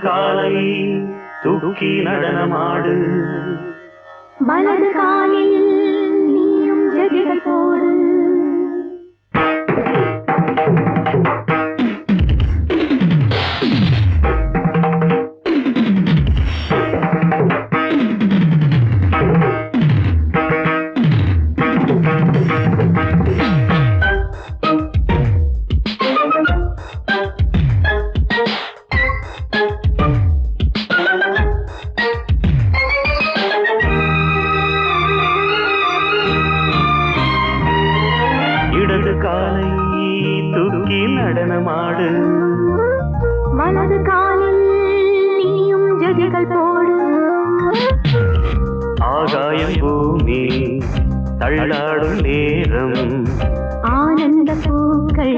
காலை தூக்கி நடனமாடு, வலது காலில் நீயும் ஜதிகள் போடு. இடது காலை தூக்கி நடனமாடு, வலது காலில் நீயும் ஜதிகள் போடு. ஆகாயம் பூமி தள்ளாடும் நேரம், ஆனந்த பூக்கள்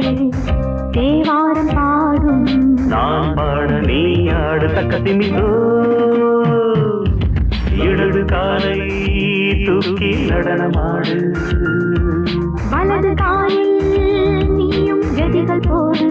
தேவாரம் பாடும். நான் பாட நீ ஆடு தக்க திமிதோ. இடது காலை தூக்கி நடனமாடு, வலது காலில் நீயும் ஜதிகள் போடு.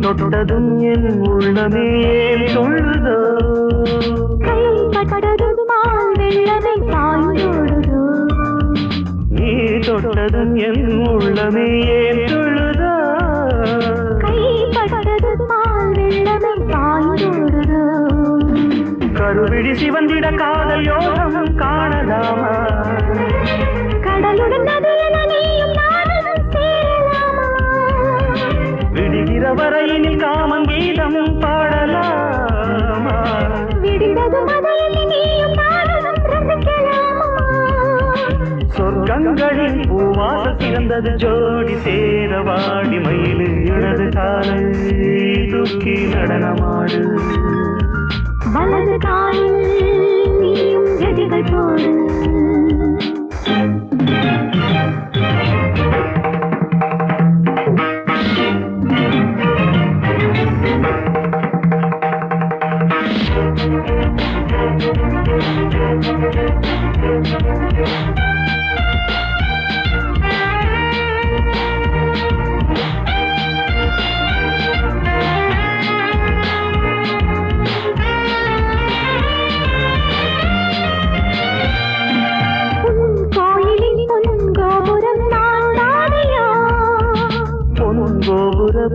தொட்டதும் என் உள்ளமே சொல்லுதோ, கைப்பட்டதும் மால் வெள்ளமே பாய்ந்தோடுதோ. நீ தொட்டதும் என் உள்ளமே சொல்லுதோ, கைப்பட்டதும் மால் வெள்ளமே பாய்ந்தோடுதோ. கருவிழி சிவந்திட காதல் யோகம் காணலாமா, கடலுடன் நதியென நீயும் நானும் சேரலாமா. விடுகிற வரையினில் காமன் கீதம் பாடலாமா, விடுந்ததும் அதையில் நீயும் நானும் ரசிக்கலாமா. சொர்க்கங்களின் பூவாச சிறந்தது ஜோடி சேர வாடி மயிலு. இடது காலை தூக்கி நடனமாடு, வலது காலில் நீயும் ஜதிகள் போடு.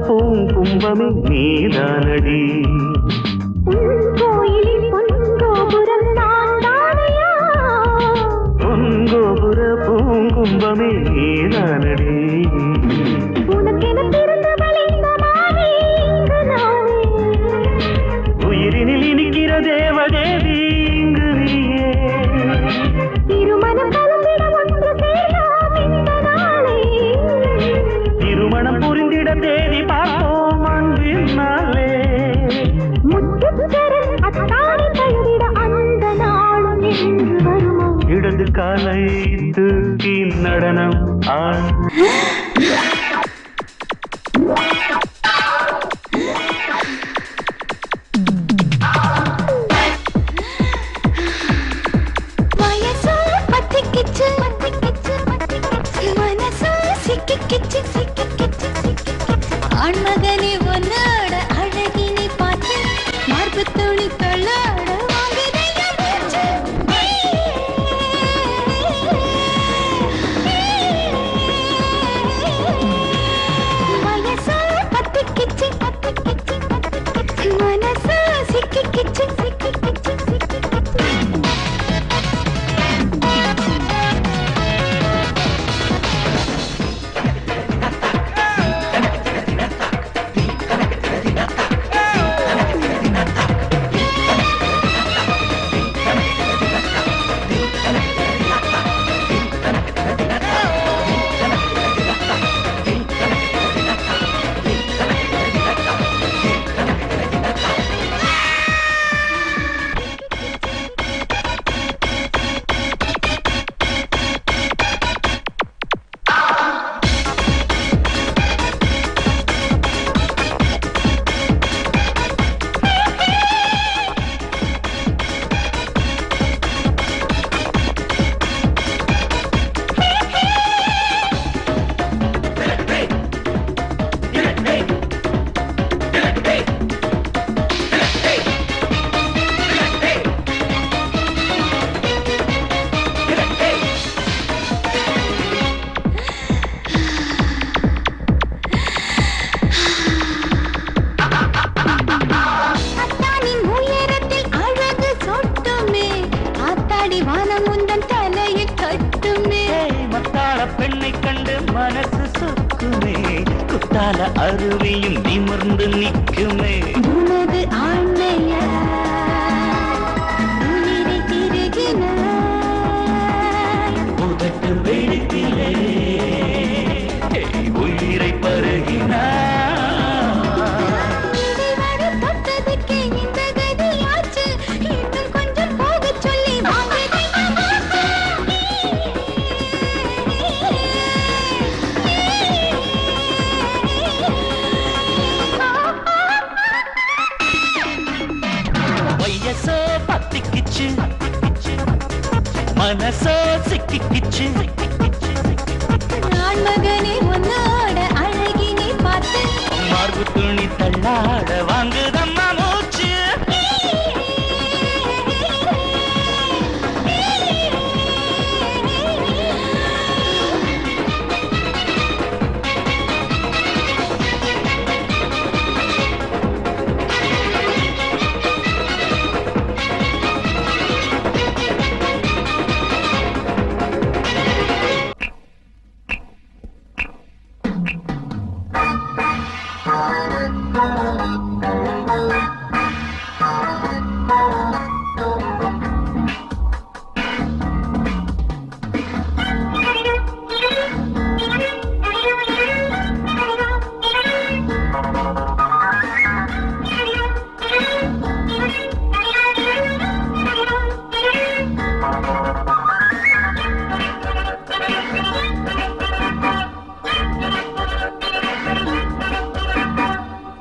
பூங்கும்பமே நீதானடி, கோயிலில் பொன்கோபுரம் நான் தானையா. பொன்கோபுர பூங்கும்பமே நீதானடி, உனக்கென பிறந்தவள் இந்த மாறி இங்கு நானே. உயிரினில் இனிக்கிற தேவதேவி இங்கு நீயே. திருமணம் கலந்திட ஒன்று சேரலாம் இந்த நாளே. திருமணம் புரிந்திட தேதி பார்ப்போம் அன்பினாலே. முத்துச்சரம் அத்தாணி தழுவிட அந்த நாளும் என்று வருமோ. இடது காலை தூக்கி நடனம் ஆடு, ஆண்மகனே உன்னோட அழகினை பார்த்து மார்பு துணி தள்ளாட வாங்குதையா. அத்தானின் உயரத்தில் அழகு சொட்டுமே, ஆத்தாடி வானம் உந்தன் தலையில் கட்டுமே. மத்தாள பெண்ணை கண்டு மனசு சொக்குமே, குத்தால அருவியும் நிமிர்ந்து நிற்குமே. உனது ஆண்மையா உயிரை திருகினாய், உதட்டு வெடித்திலே உயிரை பருகினார். இதுவரை தொட்டதுக்கே இந்த கதியாச்சு, இன்னும் கொஞ்சம் போகச் சொல்லி வாங்குது மூச்சு. வயசோ பத்திக்கிச்சு, மனசோ சிக்கிக்கிச்சு. நான் மகனே உன்னோட அழகினை பார்த்து மார்பு துணி தள்ளாட வாங்குதம்மா மூச்சு.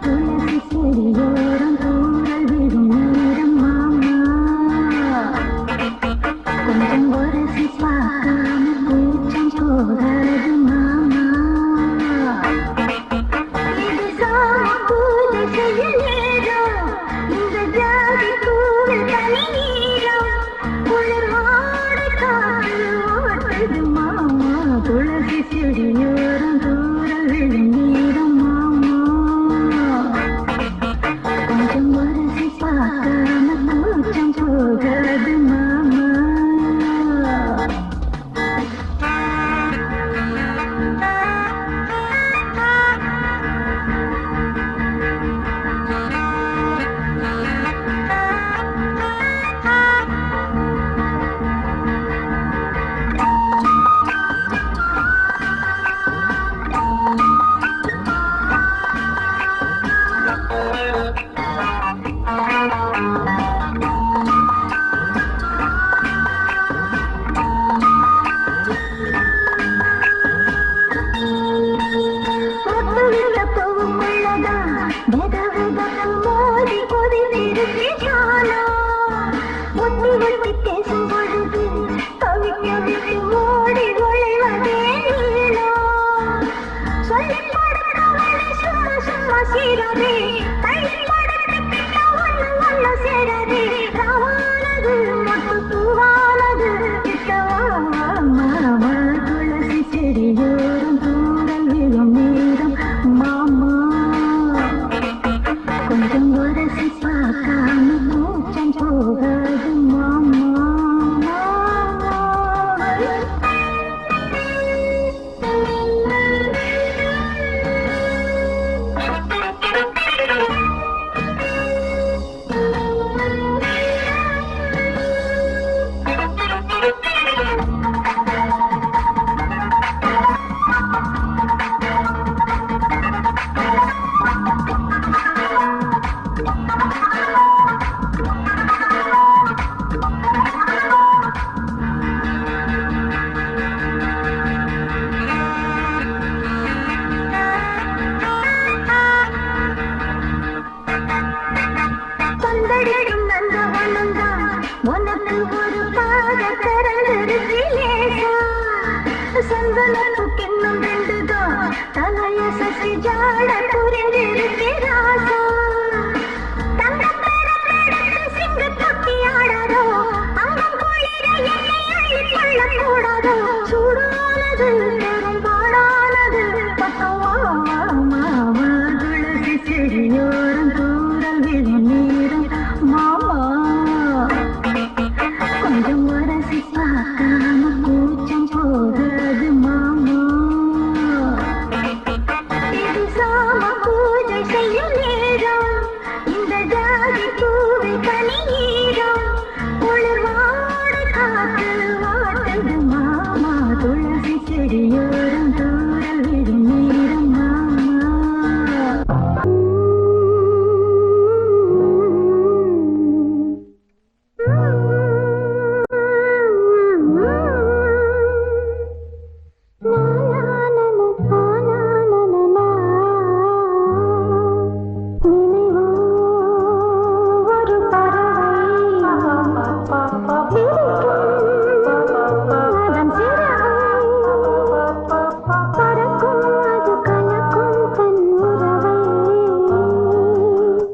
துளசி செடியோரம் தூறல் விடும் நேரம் மாமா, கொஞ்சம் உரசி பார்க்காம கூச்சம் போகாது மாமா. இது சாமக்கூட செய்யும் நேரம், இந்த ஜாதி பூவில் தனி நீரம், குளிர் வாடை காற்று ஓட்டுது மாமா. துளசி செடியோரம் தூறல் விடும் நேரம் மாமா, கொஞ்சம் உரசி பார்க்காம கூச்சம் போகாது மாமா. பொட்டுவிட்ட பூவும் உள்ளதா, வெதவெதப்பு மோதி கொதி நிறுத்தி ஜாலம். ஒட்டி ஒட்டி பேசும் பொழுது கவிக்க விட்டு ஓடி ஒளிவதே நீளம். சொல்லிப் படுத்தவளை சும்மா சும்மா சீரதே, கையில் படுத்து கிட்ட ஒண்ணு ஒண்ணு சேரதே. ராவானது மொட்டு பூவானது, கிட்ட வா மாமா. துளசி செடியோரம் தூறல் விழும் நேரம் மாமா, கொஞ்சம் உரசி பார்க்காம கூச்சம் போகாது மாமா. விழும் நேரம் மாமா கொஞ்சம் வரசி பார்க்காம கூச்சம் போகாது மாமா இது சாம பூஜை செய்யும் நேரம் இந்த ஜாதி பூவை பனியீரம் குளிர்வாடை காத்து வாட்டது மாமா துளசி செடியோரம் தூரல் விடும் நேரம் மாமா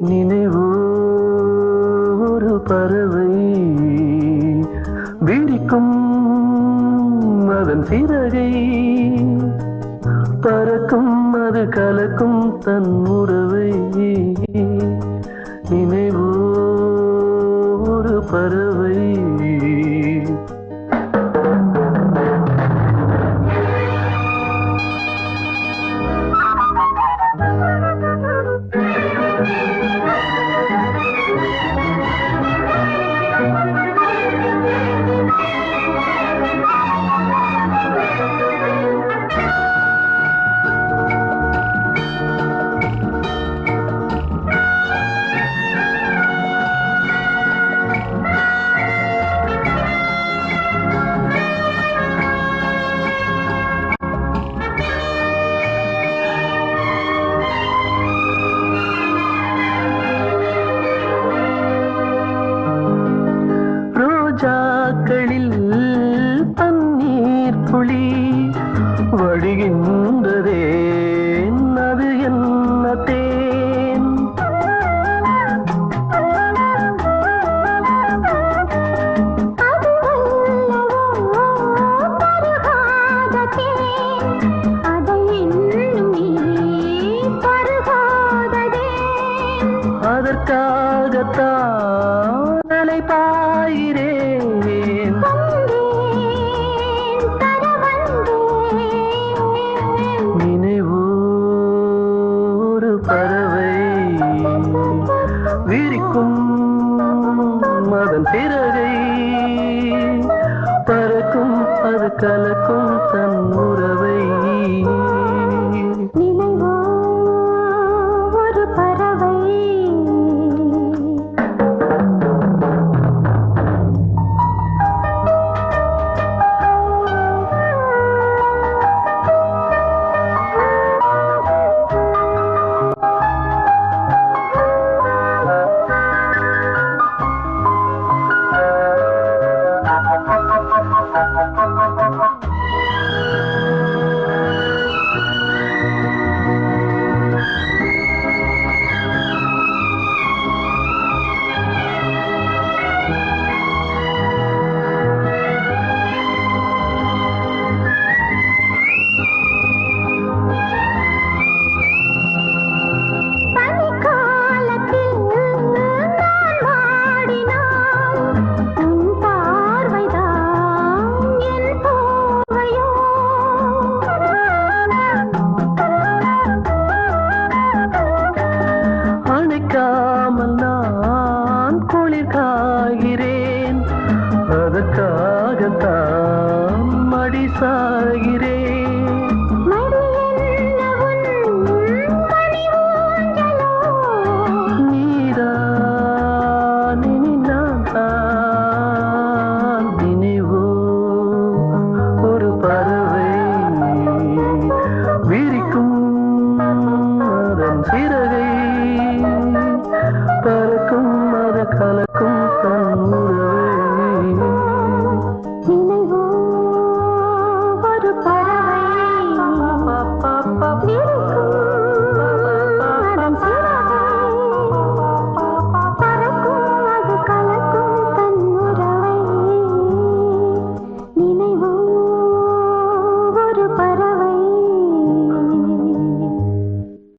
நினைவோ ஒரு பறவை விரிக்கும் அதன் சிறகை பறக்கும் அது கலக்கும் தன் உறவை நினைவோ ஒரு பறவை ரோஜாக்களில் பன்னீர் புளி வழிகின்றதே அது என்ன தேன் அதற்காகத்தான் அலை பாயிரேன் நினைவோ ஒரு பறவை விரிக்கும் அதன் சிறகை பறக்கும் அது கலக்கும் தன் உறவை நினைவோ ஒரு பறவை அணைக்காமல் நான் குளிர் காகிறேன் அதற்காகத்தான் மடி சாகிறேன் நீதான் இனி நான் தான் நினைவோ ஒரு பறவை விரிக்கும் அதன் சிறகை